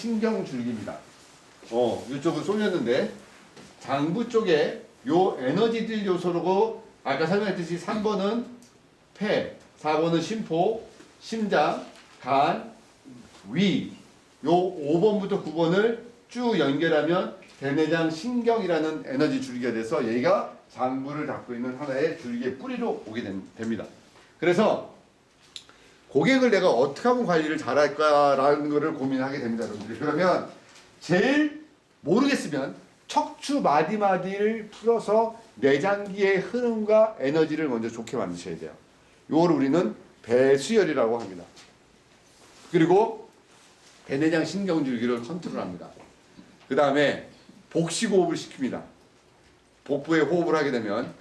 신경줄기입니다. 이쪽은 쏠렸는데 장부 쪽에 요 에너지들 요소로 아까 설명했듯이 3번은 폐, 4번은 심포, 심장, 간, 위, 요 5번부터 9번을 쭉 연결하면 대내장 신경이라는 에너지 줄기가 돼서 얘가 장부를 닫고 있는 하나의 줄기의 뿌리로 오게 됩니다. 그래서 고객을 내가 어떻게 하면 관리를 잘할까라는 것을 고민하게 됩니다, 여러분들. 그러면 제일 모르겠으면 척추 마디마디를 풀어서 내장기의 흐름과 에너지를 먼저 좋게 만드셔야 돼요. 이걸 우리는 배수열이라고 합니다. 그리고 대내장 신경줄기를 컨트롤합니다. 그 다음에 복식호흡을 시킵니다. 복부에 호흡을 하게 되면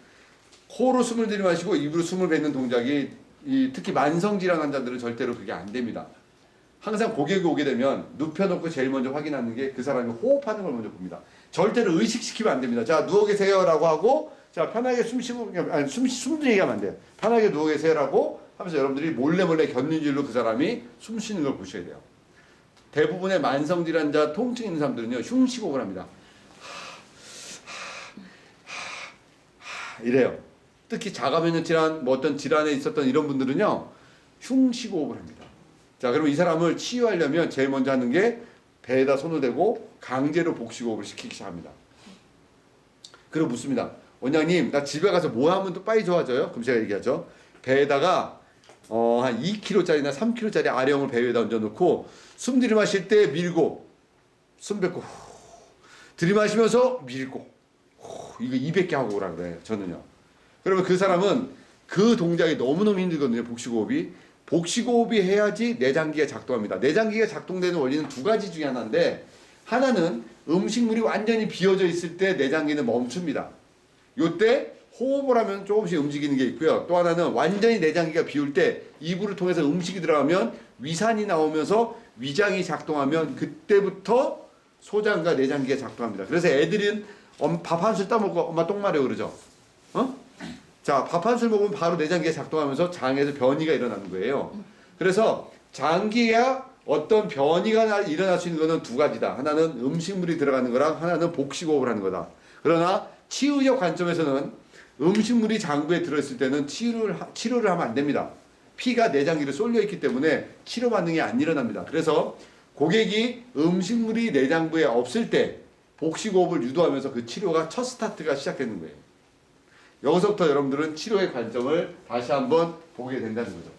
코로 숨을 들이마시고 입으로 숨을 뱉는 동작이 특히 만성질환 환자들은 절대로 그게 안 됩니다. 항상 고객이 오게 되면 눕혀놓고 제일 먼저 확인하는 게 그 사람이 호흡하는 걸 먼저 봅니다. 절대로 의식시키면 안 됩니다. 자, 누워 계세요라고 하고, 자, 편하게 숨 쉬고, 아니, 숨도 얘기하면 안 돼요. 편하게 누워 계세요라고 하면서 여러분들이 몰래 곁눈질로 그 사람이 숨 쉬는 걸 보셔야 돼요. 대부분의 만성질환자, 통증 있는 사람들은요, 흉식호흡을 합니다. 이래요. 특히 자가면역 질환, 뭐 어떤 질환에 있었던 이런 분들은요, 흉식호흡을 합니다. 자, 그러면 이 사람을 치유하려면 제일 먼저 하는 게 배에다 손을 대고 강제로 복식호흡을 시키기 시작합니다. 그리고 묻습니다. 원장님, 나 집에 가서 뭐 하면 또 빨리 좋아져요? 그럼 제가 얘기하죠. 배에다가 한 2kg짜리나 3kg짜리 아령을 배 위에다 얹어놓고 숨 들이마실 때 밀고 숨 뱉고 들이마시면서 밀고 이거 200개 하고 오라 그래요. 저는요. 그러면 그 사람은 그 동작이 너무너무 힘들거든요. 복식호흡이. 복식호흡이 해야지 내장기가 작동합니다. 내장기가 작동되는 원리는 두 가지 중에 하나인데, 하나는 음식물이 완전히 비어져 있을 때 내장기는 멈춥니다. 요때 호흡을 하면 조금씩 움직이는 게 있고요. 또 하나는 완전히 내장기가 비울 때 입으로 통해서 음식이 들어가면 위산이 나오면서 위장이 작동하면 그때부터 소장과 내장기가 작동합니다. 그래서 애들은 밥 한 술 따먹고 엄마 똥 마려 그러죠. 자, 밥 한 술 먹으면 바로 내장기가 작동하면서 장에서 변이가 일어나는 거예요. 그래서 장기가 어떤 변이가 일어날 수 있는 것은 두 가지다. 하나는 음식물이 들어가는 거랑 하나는 복식호흡을 하는 거다. 그러나 치유적 관점에서는 음식물이 장부에 들어있을 때는 치료를 하면 안 됩니다. 피가 내장기로 쏠려 있기 때문에 치료 반응이 안 일어납니다. 그래서 고객이 음식물이 내장부에 없을 때 복식호흡을 유도하면서 그 치료가 첫 스타트가 시작되는 거예요. 여기서부터 여러분들은 치료의 관점을 다시 한번 보게 된다는 거죠.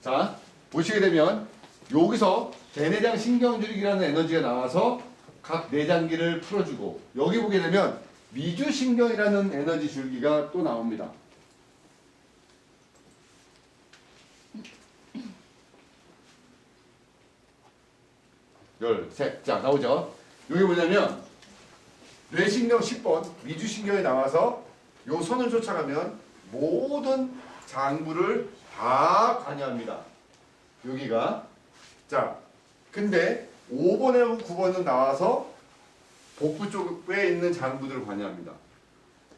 자, 보시게 되면 여기서 대내장 신경줄기라는 에너지가 나와서 각 내장기를 풀어주고, 여기 보게 되면 미주신경이라는 에너지 줄기가 또 나옵니다. 셋. 자, 나오죠? 여기 뭐냐면 뇌신경 10번 미주신경이 나와서 요 선을 쫓아가면 모든 장부를 다 관여합니다. 여기가. 자, 근데 5번하고 9번은 나와서 복부 쪽에 있는 장부들을 관여합니다.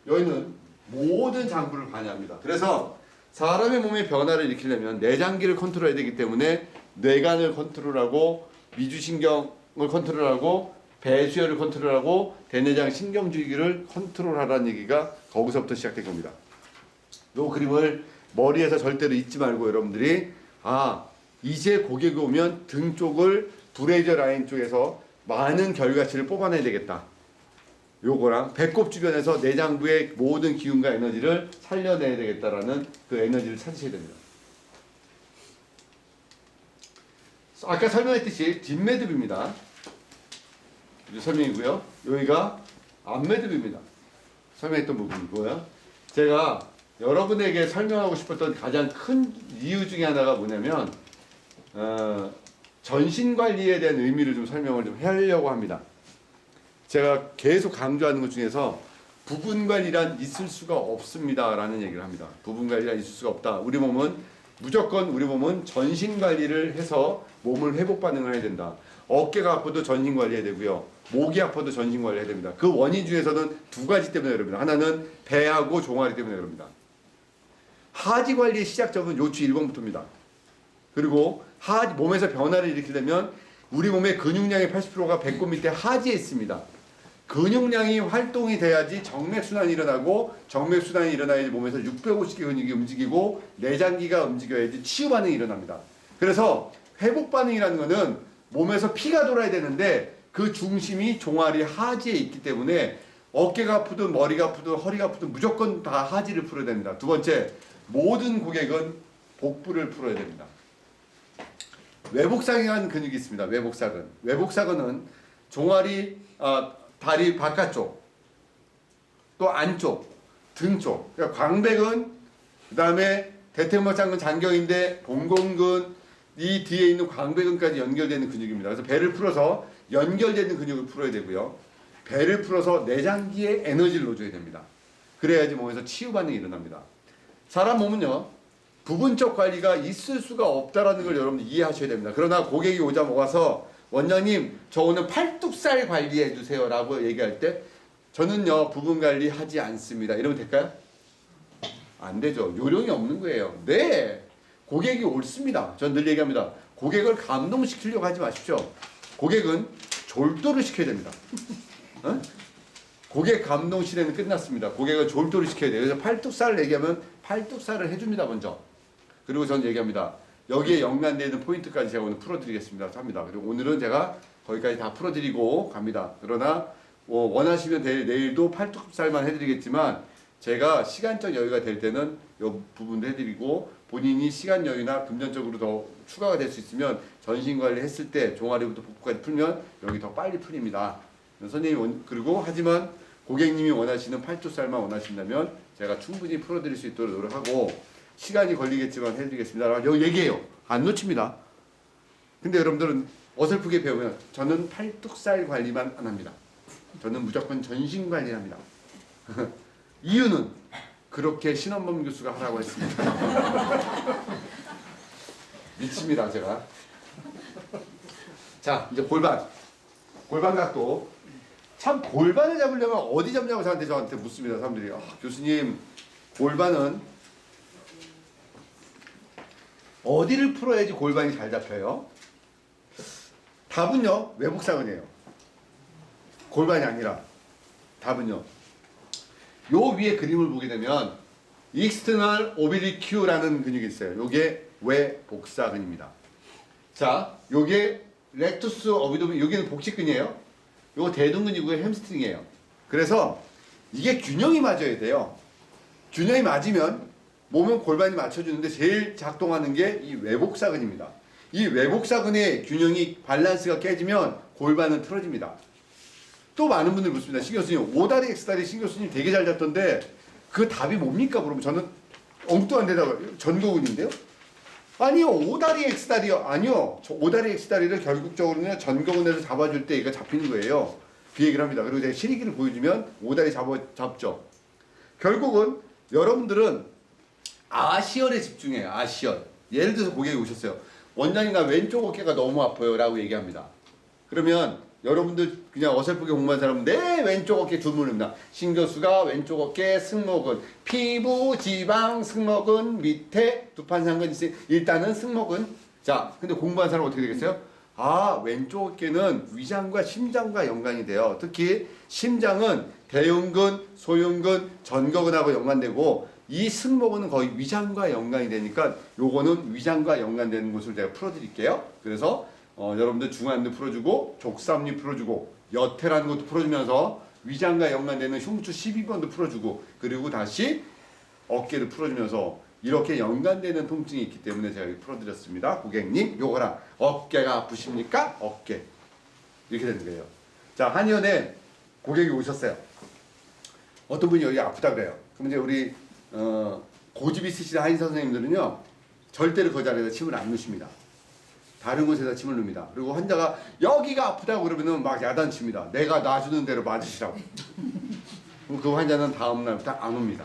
여기는 모든 장부를 관여합니다. 그래서 사람의 몸의 변화를 일으키려면 내장기를 컨트롤해야 되기 때문에 뇌간을 컨트롤하고 미주신경을 컨트롤하고 배수혈을 컨트롤하고 대내장 신경줄기를 컨트롤하라는 얘기가 거기서부터 시작된 겁니다. 이 그림을 머리에서 절대로 잊지 말고 여러분들이 이제 고객이 오면 등 쪽을 브레이저 라인 쪽에서 많은 결과치를 뽑아내야 되겠다. 요거랑 배꼽 주변에서 내장부의 모든 기운과 에너지를 살려내야 되겠다라는 그 에너지를 찾으셔야 됩니다. 아까 설명했듯이 뒷매듭입니다. 설명이고요. 여기가 앞매듭입니다. 설명했던 부분이고요. 제가 여러분에게 설명하고 싶었던 가장 큰 이유 중에 하나가 뭐냐면 전신관리에 대한 의미를 좀 설명을 좀 하려고 합니다. 제가 계속 강조하는 것 중에서 부분관리란 있을 수가 없습니다 라는 얘기를 합니다. 부분관리란 있을 수가 없다. 우리 몸은 전신관리를 해서 몸을 회복 반응을 해야 된다. 어깨가 아파도 전신관리해야 되고요. 목이 아파도 전신관리해야 됩니다. 그 원인 중에서는 두 가지 때문에 그럽니다. 하나는 배하고 종아리 때문에 그럽니다. 하지 관리의 시작점은 요추 1번부터입니다. 그리고 몸에서 변화를 일으키려면 우리 몸의 근육량의 80%가 배꼽 밑에 하지에 있습니다. 근육량이 활동이 돼야지 정맥순환이 일어나고, 정맥순환이 일어나야지 몸에서 650개 근육이 움직이고 내장기가 움직여야지 치유 반응이 일어납니다. 그래서 회복 반응이라는 거는 몸에서 피가 돌아야 되는데 그 중심이 종아리 하지에 있기 때문에 어깨가 아프든 머리가 아프든 허리가 아프든 무조건 다 하지를 풀어야 됩니다. 두 번째, 모든 고객은 복부를 풀어야 됩니다. 외복사근이라는 근육이 있습니다. 외복사근. 외복사근은 종아리, 다리 바깥쪽, 또 안쪽, 등 쪽. 그러니까 광배근, 그 다음에 대퇴막장근 장경인데 봉공근, 이 뒤에 있는 광배근까지 연결되는 근육입니다. 그래서 배를 풀어서 연결되는 근육을 풀어야 되고요. 배를 풀어서 내장기에 에너지를 넣어줘야 됩니다. 그래야지 몸에서 치유 반응이 일어납니다. 사람 몸은요, 부분적 관리가 있을 수가 없다라는 걸 여러분들 이해하셔야 됩니다. 그러나 고객이 와서 원장님, 저 오늘 팔뚝살 관리해 주세요 라고 얘기할 때 저는요, 부분 관리 하지 않습니다. 이러면 될까요? 안 되죠. 요령이 없는 거예요. 네, 고객이 옳습니다. 전 늘 얘기합니다. 고객을 감동시키려고 하지 마십시오. 고객은 졸도를 시켜야 됩니다. 어? 고객 감동 시대는 끝났습니다. 고객을 졸도를 시켜야 돼요. 그래서 팔뚝살을 얘기하면 팔뚝살을 해줍니다, 먼저. 그리고 저는 얘기합니다. 여기에 연관되는 포인트까지 제가 오늘 풀어드리겠습니다. 합니다. 그리고 오늘은 제가 거기까지 다 풀어드리고 갑니다. 그러나 원하시면 내일도 팔뚝살만 해드리겠지만 제가 시간적 여유가 될 때는 이 부분도 해드리고 본인이 시간 여유나 금전적으로 더 추가가 될 수 있으면 전신관리 했을 때 종아리부터 복부까지 풀면 여기 더 빨리 풀립니다. 선생님이 그리고 하지만 고객님이 원하시는 팔뚝살만 원하신다면 제가 충분히 풀어드릴 수 있도록 노력하고 시간이 걸리겠지만 해드리겠습니다. 여기 얘기해요. 안 놓칩니다. 근데 여러분들은 어설프게 배우면 저는 팔뚝살 관리만 안 합니다. 저는 무조건 전신 관리를 합니다. 이유는 그렇게 신원범 교수가 하라고 했습니다. 미칩니다, 제가. 자, 이제 골반 각도. 참 골반을 잡으려면 어디 잡냐고 저한테 묻습니다. 사람들이. 교수님, 골반은 어디를 풀어야지 골반이 잘 잡혀요? 답은요, 외복사근이에요. 골반이 아니라. 답은요. 요 위에 그림을 보게 되면 익스터널 오빌리큐라는 근육이 있어요. 요게 외복사근입니다. 자, 요게 렉투스 어비도미, 여기는 복직근이에요. 요거 대둔근이고 햄스트링이에요. 그래서 이게 균형이 맞아야 돼요. 균형이 맞으면 몸은 골반이 맞춰주는데 제일 작동하는 게 이 외복사근입니다. 이 외복사근의 균형이 밸런스가 깨지면 골반은 틀어집니다. 또 많은 분들이 묻습니다. 신 교수님, 오다리 X다리 신 교수님 되게 잘 잡던데 그 답이 뭡니까? 그러면 저는 엉뚱한 데다가 전거근인데요? 아니요, 오다리 X다리요. 아니요, 오다리 X다리를 결국적으로는 전거근에서 잡아줄 때 얘가 잡히는 거예요. 그 얘기를 합니다. 그리고 제가 실기를 보여주면 오다리 잡죠. 결국은 여러분들은 아시얼에 집중해요. 아시얼. 예를 들어서 고객이 오셨어요. 원장님, 나 왼쪽 어깨가 너무 아파요 라고 얘기합니다. 그러면 여러분들 그냥 어설프게 공부한 사람은 내 왼쪽 어깨 주문입니다. 신 교수가 왼쪽 어깨 승모근, 피부, 지방, 승모근 밑에 두판상근 있으니 일단은 승모근. 자, 근데 공부한 사람은 어떻게 되겠어요? 아, 왼쪽 어깨는 위장과 심장과 연관이 돼요. 특히 심장은 대흉근, 소흉근, 전거근하고 연관되고 이 승모근은 거의 위장과 연관이 되니까 요거는 위장과 연관되는 것을 제가 풀어드릴게요. 그래서 여러분들 중안도 풀어주고 족삼리 풀어주고 여태라는 것도 풀어주면서 위장과 연관되는 흉추 12번도 풀어주고 그리고 다시 어깨를 풀어주면서 이렇게 연관되는 통증이 있기 때문에 제가 풀어드렸습니다. 고객님, 요거랑 어깨가 아프십니까? 어깨. 이렇게 되는 거예요. 자, 한의원에 고객이 오셨어요. 어떤 분이 여기 아프다 그래요. 그럼 이제 우리 고집 있으신 한의사 선생님들은요, 절대로 그 자리에다 침을 안 놓으십니다. 다른 곳에다 침을 넣습니다. 그리고 환자가 여기가 아프다고 그러면은 막 야단칩니다. 내가 놔주는 대로 맞으시라고. 그럼 그 환자는 다음날부터 안 옵니다.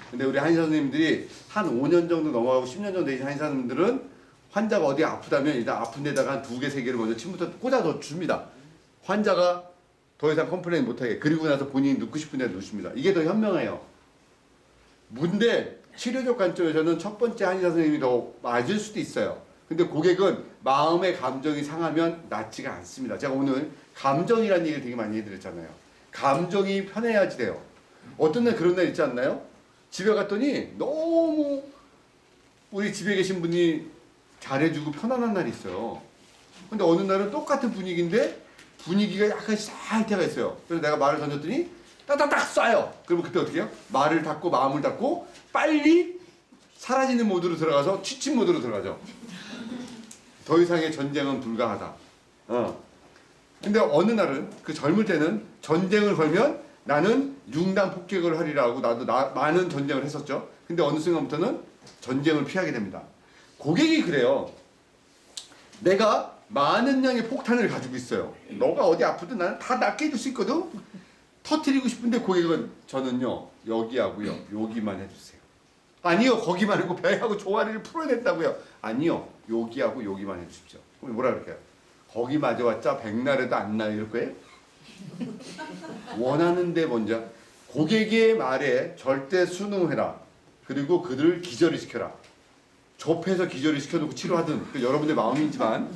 근데 우리 한의사 선생님들이 한 5년 정도 넘어가고 10년 정도 되신 한의사 선생님들은 환자가 어디 아프다면 일단 아픈 데다가 한 2개, 3개를 먼저 침부터 꽂아서 줍니다. 환자가 더 이상 컴플레인 못하게. 그리고 나서 본인이 눕고 싶은 데 누십니다. 이게 더 현명해요. 문데 치료적 관점에서는 첫 번째 한의사 선생님이 더 맞을 수도 있어요. 근데 고객은 마음의 감정이 상하면 낫지가 않습니다. 제가 오늘 감정이라는 얘기를 되게 많이 해드렸잖아요. 감정이 편해야지 돼요. 어떤 날 그런 날 있지 않나요? 집에 갔더니 너무 우리 집에 계신 분이 잘해주고 편안한 날이 있어요. 근데 어느 날은 똑같은 분위기인데 분위기가 약간 쌀 때가 있어요. 그래서 내가 말을 던졌더니 따닥딱 쏴요. 그러면 그때 어떻게 해요? 말을 닫고 마음을 닫고 빨리 사라지는 모드로 들어가서 취침 모드로 들어가죠. 더 이상의 전쟁은 불가하다. 근데 어느 날은 그 젊을 때는 전쟁을 걸면 나는 융단 폭격을 하리라 하고 나도 많은 전쟁을 했었죠. 근데 어느 순간부터는 전쟁을 피하게 됩니다. 고객이 그래요. 내가 많은 양의 폭탄을 가지고 있어요. 너가 어디 아프든 나는 다 낫게 해줄 수 있거든. 터뜨리고 싶은데 고객은 저는요 여기하고요 여기만 해주세요. 아니요 거기 말고 배하고 종아리를 풀어냈다고요. 아니요 여기하고 여기만 해주십시오. 그럼 뭐라 그럴까요? 거기 맞아왔자 백날에도 안 나요 이럴 거예요? 원하는데 먼저 고객의 말에 절대 순응해라. 그리고 그들을 기절을 시켜라. 좁혀서 기절을 시켜놓고 치료하든 그 여러분의 마음이지만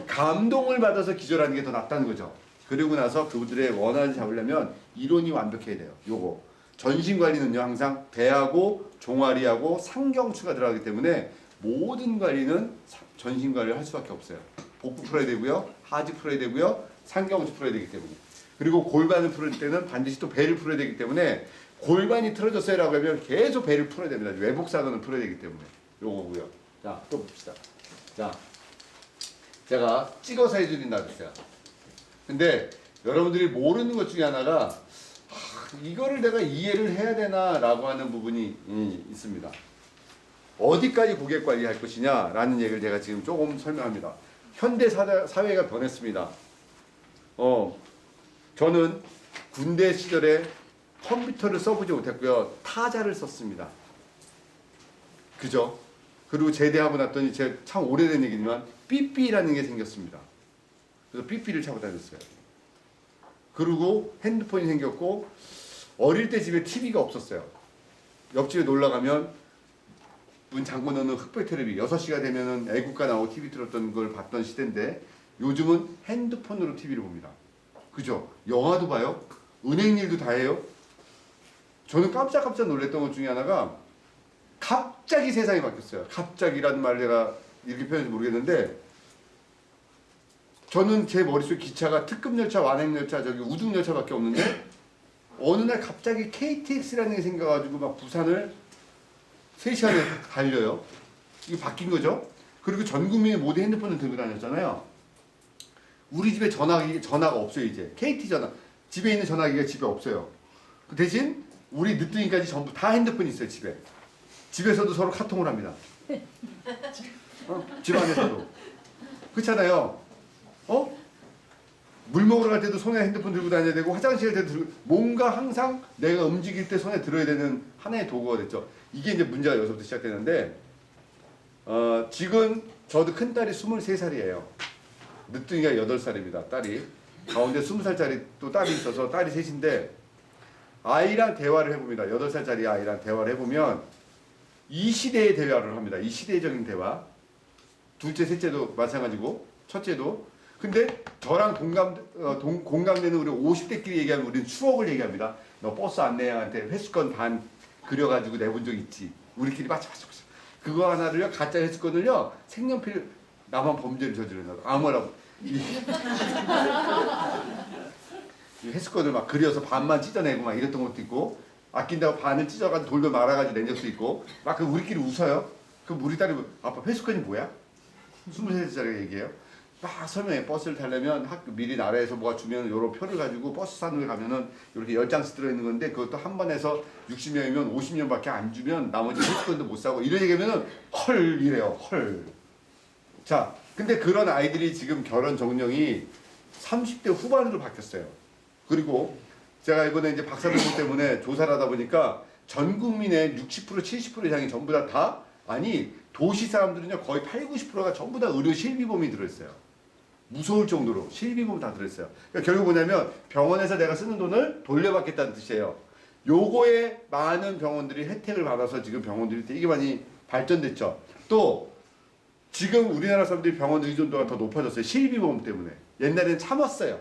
감동을 받아서 기절하는 게 더 낫다는 거죠. 그리고 나서 그분들의 원한을 잡으려면 이론이 완벽해야 돼요. 요거 전신관리는요 항상 배하고 종아리하고 상경추가 들어가기 때문에 모든 관리는 전신관리를 할 수밖에 없어요. 복부 풀어야 되고요, 하지 풀어야 되고요, 상경추 풀어야 되기 때문에. 그리고 골반을 풀을 때는 반드시 또 배를 풀어야 되기 때문에 골반이 틀어졌어요라고 하면 계속 배를 풀어야 됩니다. 외복사근을 풀어야 되기 때문에. 요거고요. 자, 또 봅시다. 자, 제가 찍어서 해드린다 그랬어요. 근데 여러분들이 모르는 것 중에 하나가 이거를 내가 이해를 해야 되나 라고 하는 부분이 있습니다. 어디까지 고객 관리할 것이냐 라는 얘기를 제가 지금 조금 설명합니다. 현대 사회가 변했습니다. 저는 군대 시절에 컴퓨터를 써보지 못했고요. 타자를 썼습니다. 그죠? 그리고 제대하고 났더니 제 참 오래된 얘기지만 삐삐라는 게 생겼습니다. 그래서 삐삐를 차고 다녔어요. 그리고 핸드폰이 생겼고 어릴 때 집에 TV가 없었어요. 옆집에 놀러 가면 문 잠궈 놓는 흑백 텔레비 6시가 되면은 애국가 나오고 TV 틀었던 걸 봤던 시대인데 요즘은 핸드폰으로 TV를 봅니다. 그죠? 영화도 봐요. 은행 일도 다 해요. 저는 깜짝깜짝 놀랐던 것 중에 하나가 갑자기 세상이 바뀌었어요. 갑자기라는 말 내가 이렇게 표현해서 모르겠는데 저는 제 머릿속에 기차가 특급열차, 완행열차, 저기 우중열차밖에 없는데 어느 날 갑자기 KTX라는 게 생겨가지고 막 부산을 3시간에 달려요. 이게 바뀐 거죠. 그리고 전 국민이 모두 핸드폰을 들고 다녔잖아요. 우리 집에 전화가 없어요 이제. KT 전화. 집에 있는 전화기가 집에 없어요. 그 대신 우리 늦둥이까지 전부 다 핸드폰이 있어요 집에. 집에서도 서로 카통을 합니다. 집 안에서도. 그렇잖아요. 물 먹으러 갈 때도 손에 핸드폰 들고 다녀야 되고 화장실 갈 때도 들고 뭔가 항상 내가 움직일 때 손에 들어야 되는 하나의 도구가 됐죠. 이게 이제 문제가 여기서부터 시작되는데 지금 저도 큰딸이 23살이에요. 늦둥이가 8살입니다. 딸이. 가운데 20살짜리 또 딸이 있어서 딸이 셋인데 아이랑 대화를 해봅니다. 8살짜리 아이랑 대화를 해보면 이 시대의 대화를 합니다. 이 시대적인 대화. 둘째, 셋째도 마찬가지고 첫째도. 근데 저랑 공감되는 우리 50대끼리 얘기하면 우리는 추억을 얘기합니다. 너 버스 안내양한테 회수권 반 그려가지고 내본 적 있지. 우리끼리 맞춰. 그거 하나를요, 가짜 회수권을요, 색연필 나만 범죄를 저지르는 아무라고. 이 회수권을 막 그려서 반만 찢어내고 막 이랬던 것도 있고, 아낀다고 반을 찢어가지고 돌돌 말아가지고 낸 적도 있고, 막 그 우리끼리 웃어요. 그럼 우리 딸이 아빠 회수권이 뭐야? 23살짜리가 얘기해요. 막 설명해. 버스를 타려면 미리 나라에서 뭐가 주면 요런 표를 가지고 버스 산으로 가면은 이렇게 10장씩 들어있는 건데 그것도 한 번에서 60명이면 50명밖에 안 주면 나머지 회수권도 못 사고 이런 얘기하면은 헐 이래요. 헐. 자, 근데 그런 아이들이 지금 결혼 정령이 30대 후반으로 바뀌었어요. 그리고 제가 이번에 이제 박사들공 때문에 조사를 하다 보니까 전 국민의 60% 70% 이상이 전부 다 아니 도시 사람들은요 거의 80-90%가 전부 다 의료 실비보험이 들어있어요. 무서울 정도로 실비보험 다 들어있어요. 그러니까 결국 뭐냐면 병원에서 내가 쓰는 돈을 돌려받겠다는 뜻이에요. 요거에 많은 병원들이 혜택을 받아서 지금 병원들이 되게 많이 발전됐죠. 또 지금 우리나라 사람들이 병원 의존도가 더 높아졌어요. 실비보험 때문에. 옛날에는 참았어요.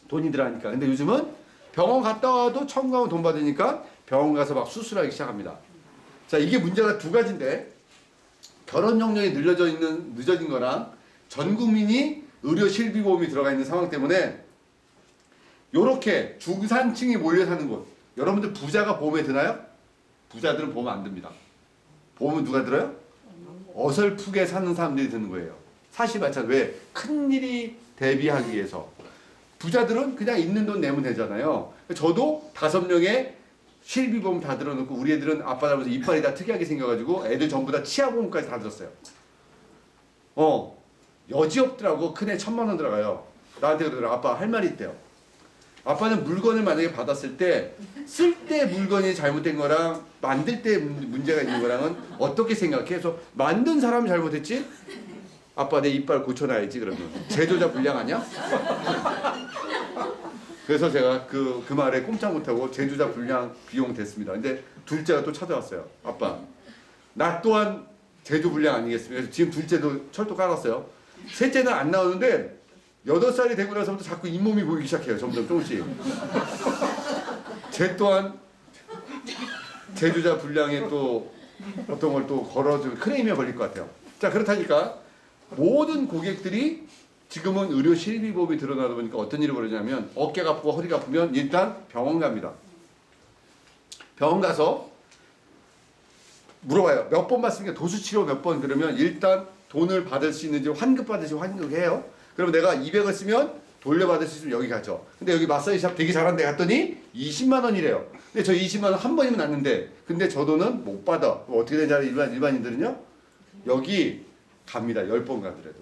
돈이 들어가니까. 근데 요즘은 병원 갔다 와도 청구하면 돈 받으니까 병원 가서 막 수술하기 시작합니다. 자, 이게 문제가 두 가지인데, 결혼 연령이 늦어진 거랑 전 국민이 의료 실비보험이 들어가 있는 상황 때문에 요렇게 중산층이 몰려 사는 곳, 여러분들 부자가 보험에 드나요? 부자들은 보험 안 듭니다. 보험은 누가 들어요? 어설프게 사는 사람들이 드는 거예요. 사실 마찬가지. 왜? 큰일이 대비하기 위해서. 부자들은 그냥 있는 돈 내면 되잖아요. 저도 5명의 실비보험 다 들어놓고 우리 애들은 아빠 닮아서 이빨이 다 특이하게 생겨가지고 애들 전부 다 치아보험까지 다 들었어요. 여지없더라고. 큰애 1,000만 원 들어가요. 나한테 그러더라고. 아빠 할 말이 있대요. 아빠는 물건을 만약에 받았을 때 쓸 때 물건이 잘못된 거랑 만들 때 문제가 있는 거랑은 어떻게 생각해? 그래서 만든 사람이 잘못했지? 아빠 내 이빨 고쳐놔야지 그러면. 제조자 불량 아니야? 그래서 제가 그 말에 꼼짝 못하고 제조자 불량 비용 됐습니다. 근데 둘째가 또 찾아왔어요. 아빠 나 또한 제조 불량 아니겠습니까? 그래서 지금 둘째도 철도 깔았어요. 셋째는 안 나오는데 8살이 되고 나서부터 자꾸 잇몸이 보이기 시작해요. 점점 조금씩. 쟤 또한 제조자 불량에 또 어떤 걸 또 걸어주면 크레임에 걸릴 것 같아요. 자, 그렇다니까 모든 고객들이 지금은 의료 실비보험이 드러나다 보니까 어떤 일이 벌어지냐면 어깨가 아프고 허리가 아프면 일단 병원 갑니다. 병원 가서 물어봐요. 몇 번 받습니까? 도수치료 몇 번? 그러면 일단 돈을 받을 수 있는지 환급받을 수 환급해요. 그럼 내가 200을 쓰면 돌려받을 수 있으면 여기 가죠. 근데 여기 마사지샵 되게 잘한데 갔더니 20만 원이래요. 근데 저 20만 원 한 번이면 났는데 근데 저 돈은 못 받아. 어떻게 되냐 일반인들은요? 여기 갑니다. 10번 가더라도.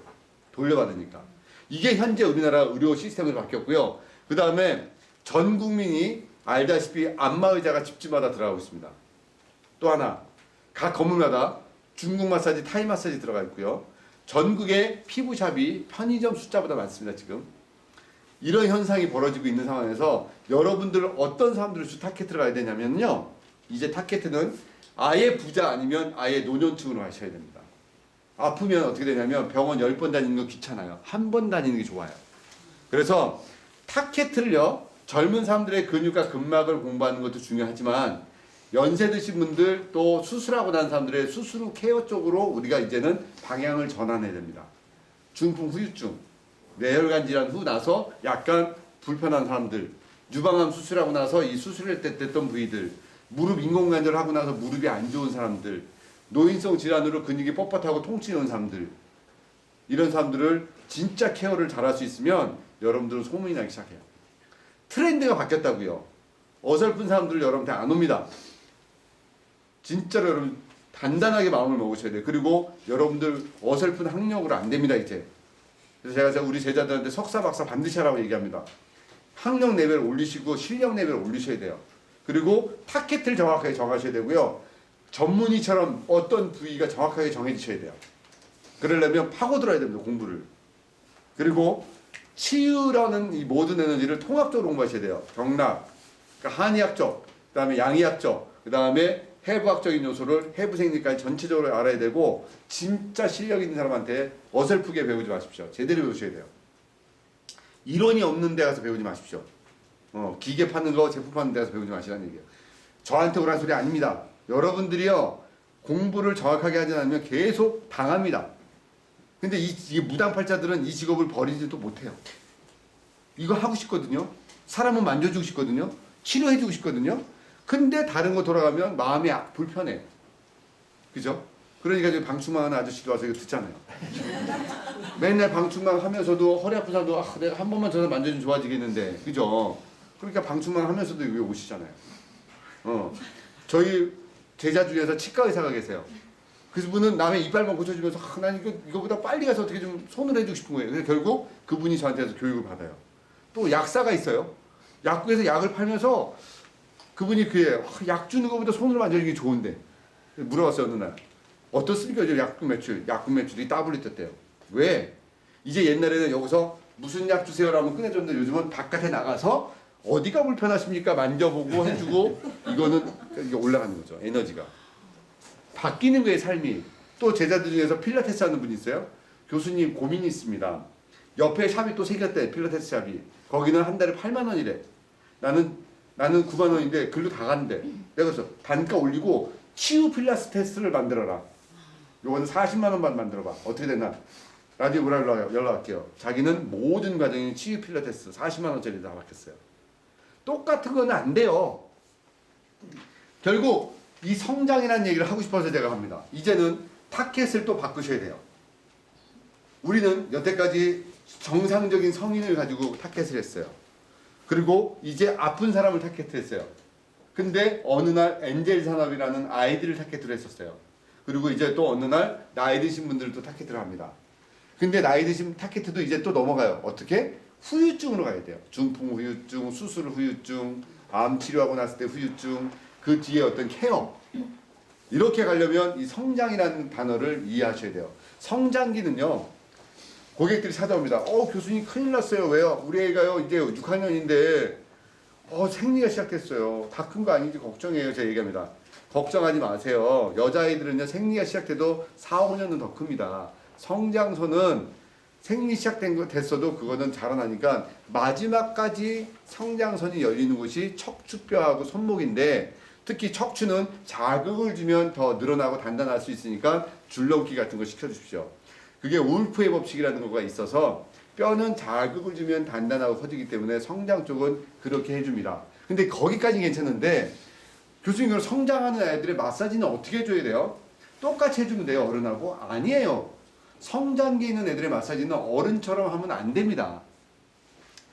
돌려받으니까. 이게 현재 우리나라 의료 시스템으로 바뀌었고요. 그 다음에 전 국민이 알다시피 안마의자가 집집마다 들어가고 있습니다. 또 하나, 각 건물마다 중국 마사지, 타이 마사지 들어가 있고요. 전국의 피부샵이 편의점 숫자보다 많습니다. 지금. 이런 현상이 벌어지고 있는 상황에서 여러분들 어떤 사람들을 주 타겟으로 가야 되냐면요. 이제 타겟은 아예 부자 아니면 아예 노년층으로 가셔야 됩니다. 아프면 어떻게 되냐면 병원 10번 다니는 거 귀찮아요. 한 번 다니는 게 좋아요. 그래서 타겟을요. 젊은 사람들의 근육과 근막을 공부하는 것도 중요하지만 연세 드신 분들 또 수술하고 난 사람들의 수술 후 케어 쪽으로 우리가 이제는 방향을 전환해야 됩니다. 중풍 후유증, 뇌혈관 질환 후 나서 약간 불편한 사람들, 유방암 수술하고 나서 이 수술할 때 됐던 부위들, 무릎 인공관절 하고 나서 무릎이 안 좋은 사람들, 노인성 질환으로 근육이 뻣뻣하고 통증이 오는 사람들, 이런 사람들을 진짜 케어를 잘할 수 있으면 여러분들은 소문이 나기 시작해요. 트렌드가 바뀌었다고요. 어설픈 사람들 여러분한테 안 옵니다. 진짜로 여러분 단단하게 마음을 먹으셔야 돼요. 그리고 여러분들 어설픈 학력으로 안 됩니다. 이제. 그래서 제가 우리 제자들한테 석사 박사 반드시 하라고 얘기합니다. 학력 레벨 올리시고 실력 레벨 올리셔야 돼요. 그리고 타겟을 정확하게 정하셔야 되고요. 전문의처럼 어떤 부위가 정확하게 정해지셔야 돼요. 그러려면 파고들어야 됩니다. 공부를. 그리고 치유라는 이 모든 에너지를 통합적으로 공부하셔야 돼요. 경락, 그러니까 한의학적, 그 다음에 양의학적, 그 다음에 해부학적인 요소를 해부생리까지 전체적으로 알아야 되고 진짜 실력 있는 사람한테 어설프게 배우지 마십시오. 제대로 배우셔야 돼요. 이론이 없는 데 가서 배우지 마십시오. 기계 파는 거, 제품 파는 데 가서 배우지 마시라는 얘기예요. 저한테 오라는 소리 아닙니다. 여러분들이요 공부를 정확하게 하지 않으면 계속 당합니다. 근데 이 무당팔자들은 이 직업을 버리지도 못해요. 이거 하고 싶거든요. 사람은 만져주고 싶거든요. 치료해주고 싶거든요. 근데 다른 거 돌아가면 마음이 불편해. 그죠? 그러니까 지금 방충망 하는 아저씨도 와서 이거 듣잖아요. 맨날 방충망 하면서도 허리 아픈 사람도 내가 한 번만 저를 만져주면 좋아지겠는데. 그죠? 그러니까 방충망 하면서도 여기 오시잖아요. 저희 제자 중에서 치과 의사가 계세요. 그분은 남의 이빨만 고쳐주면서 난 이거보다 빨리 가서 어떻게 좀 손을 해주고 싶은 거예요. 그래서 결국 그분이 저한테 와서 교육을 받아요. 또 약사가 있어요. 약국에서 약을 팔면서 그분이 약 주는 것보다 손으로 만져주는 게 좋은데 물어봤어요. 어느 날 어떻습니까? 요즘 약국 매출이 따블리 떴대요. 왜? 이제 옛날에는 여기서 무슨 약 주세요라고 끝내줬는데 요즘은 바깥에 나가서 어디가 불편하십니까? 만져보고 해주고 이거는 이게 올라가는 거죠. 에너지가 바뀌는 거예요. 삶이. 또 제자들 중에서 필라테스 하는 분이 있어요. 교수님 고민이 있습니다. 옆에 샵이 또 생겼대. 필라테스 샵이. 거기는 한 달에 8만 원이래. 나는 9만 원인데 글로 다 간대. 내가 그래서 단가 올리고 치유 필라테스를 만들어라. 요거는 40만 원만 만들어봐. 어떻게 되나? 라디오 문화로 연락할게요. 자기는 모든 과정이 치유 필라테스 40만 원짜리 다 받겠어요. 똑같은 건 안 돼요. 결국 이 성장이라는 얘기를 하고 싶어서 제가 합니다. 이제는 타켓을 또 바꾸셔야 돼요. 우리는 여태까지 정상적인 성인을 가지고 타켓을 했어요. 그리고 이제 아픈 사람을 타켓을 했어요. 근데 어느 날 엔젤 산업이라는 아이들을 타켓으로 했었어요. 그리고 이제 또 어느 날 나이 드신 분들도 타켓을 합니다. 근데 나이 드신 타켓도 이제 또 넘어가요. 어떻게? 후유증으로 가야 돼요. 중풍 후유증, 수술 후유증, 암 치료하고 났을 때 후유증, 그 뒤에 어떤 케어. 이렇게 가려면 이 성장이라는 단어를 이해하셔야 돼요. 성장기는요. 고객들이 찾아옵니다. 교수님 큰일 났어요. 왜요? 우리 애가요 이제 6학년인데 생리가 시작됐어요. 다 큰 거 아닌지 걱정해요. 제가 얘기합니다. 걱정하지 마세요. 여자아이들은요 생리가 시작돼도 4, 5년은 더 큽니다. 성장소는 생리 됐어도 그거는 자라나니까 마지막까지 성장선이 열리는 곳이 척추뼈하고 손목인데 특히 척추는 자극을 주면 더 늘어나고 단단할 수 있으니까 줄넘기 같은 거 시켜주십시오. 그게 울프의 법칙이라는 거가 있어서 뼈는 자극을 주면 단단하고 커지기 때문에 성장 쪽은 그렇게 해줍니다. 근데 거기까지 괜찮은데 교수님 그럼 성장하는 아이들의 마사지는 어떻게 해줘야 돼요? 똑같이 해주면 돼요 어른하고? 아니에요. 성장기에 있는 애들의 마사지는 어른처럼 하면 안 됩니다.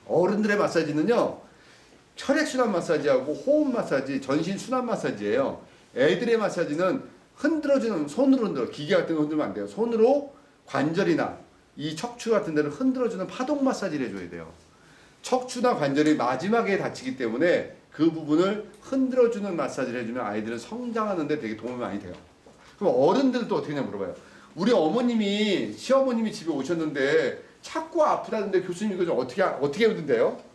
어른들의 마사지는요 혈액순환 마사지하고 호흡 마사지, 전신 순환 마사지예요. 애들의 마사지는 흔들어주는, 손으로 흔들어, 기계 같은 거 흔들면 안 돼요. 손으로 관절이나 이 척추 같은 데를 흔들어주는 파동 마사지를 해줘야 돼요. 척추나 관절이 마지막에 다치기 때문에 그 부분을 흔들어주는 마사지를 해주면 아이들은 성장하는 데 되게 도움이 많이 돼요. 그럼 어른들도 어떻게 하냐 물어봐요. 우리 어머님이, 시어머님이 집에 오셨는데 자꾸 아프다는데 교수님 이거 좀 어떻게 해주던데요?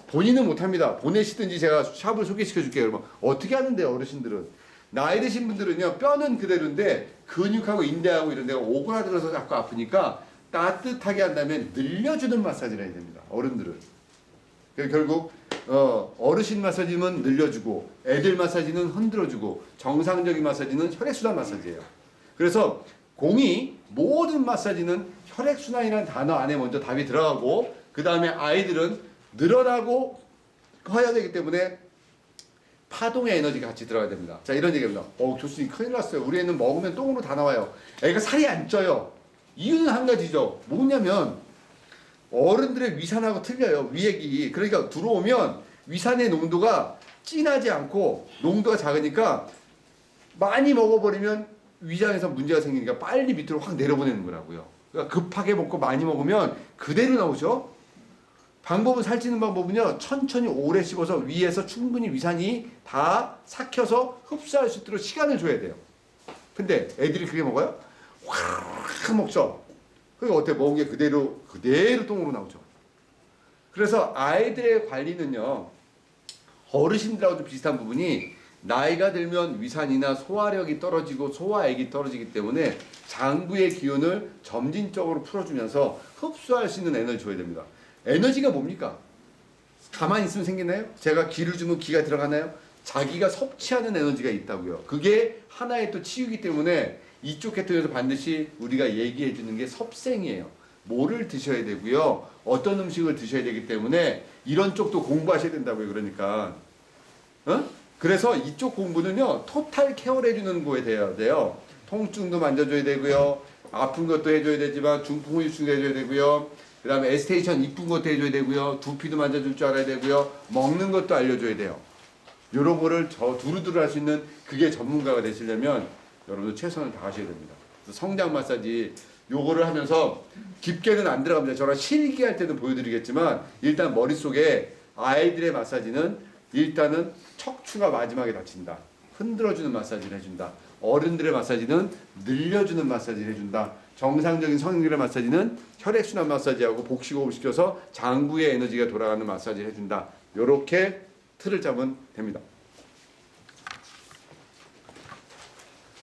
본인은 못합니다. 보내시든지 제가 샵을 소개시켜 줄게요. 여러분 어떻게 하는데요 어르신들은? 나이 드신 분들은요 뼈는 그대로인데 근육하고 인대하고 이런 데가 오그라들어서 자꾸 아프니까 따뜻하게 한다면 늘려주는 마사지를 해야 됩니다. 어른들은. 결국 어르신 마사지는 늘려주고 애들 마사지는 흔들어주고 정상적인 마사지는 혈액순환 마사지예요. 그래서 공이 모든 마사지는 혈액순환이라는 단어 안에 먼저 답이 들어가고 그 다음에 아이들은 늘어나고 커야 되기 때문에 파동의 에너지가 같이 들어가야 됩니다. 자 이런 얘기입니다. 교수님 큰일 났어요. 우리 애는 먹으면 똥으로 다 나와요. 애가 살이 안 쪄요. 이유는 한 가지죠. 뭐냐면 어른들의 위산하고 틀려요. 위액이. 그러니까 들어오면 위산의 농도가 진하지 않고 농도가 작으니까 많이 먹어버리면 위장에서 문제가 생기니까 빨리 밑으로 확 내려보내는 거라고요. 그러니까 급하게 먹고 많이 먹으면 그대로 나오죠. 방법은 살찌는 방법은요. 천천히 오래 씹어서 위에서 충분히 위산이 다 삭혀서 흡수할 수 있도록 시간을 줘야 돼요. 근데 애들이 그게 먹어요? 확 먹죠. 그게 어때? 먹은 게 그대로 똥으로 나오죠. 그래서 아이들의 관리는요. 어르신들하고 좀 비슷한 부분이 나이가 들면 위산이나 소화력이 떨어지고 소화액이 떨어지기 때문에 장부의 기운을 점진적으로 풀어주면서 흡수할 수 있는 에너지 줘야 됩니다. 에너지가 뭡니까? 가만히 있으면 생기나요? 제가 기를 주면 기가 들어가나요? 자기가 섭취하는 에너지가 있다고요. 그게 하나의 또 치유기 때문에 이쪽 계통에서 반드시 우리가 얘기해 주는 게 섭생이에요. 뭐를 드셔야 되고요. 어떤 음식을 드셔야 되기 때문에 이런 쪽도 공부하셔야 된다고요. 그러니까 그래서 이쪽 공부는요. 토탈 케어를 해주는 거에 돼야 돼요. 통증도 만져줘야 되고요. 아픈 것도 해줘야 되지만 중풍 후유증도 해줘야 되고요. 그 다음에 에스테이션 이쁜 것도 해줘야 되고요. 두피도 만져줄 줄 알아야 되고요. 먹는 것도 알려줘야 돼요. 이런 거를 두루두루 할 수 있는 그게 전문가가 되시려면 여러분들 최선을 다하셔야 됩니다. 성장 마사지 요거를 하면서 깊게는 안 들어갑니다. 저랑 실기할 때는 보여드리겠지만 일단 머릿속에 아이들의 마사지는 일단은 척추가 마지막에 다친다. 흔들어주는 마사지를 해준다. 어른들의 마사지는 늘려주는 마사지를 해준다. 정상적인 성인들의 마사지는 혈액순환 마사지하고 복식호흡을 시켜서 장부의 에너지가 돌아가는 마사지를 해준다. 요렇게 틀을 잡으면 됩니다.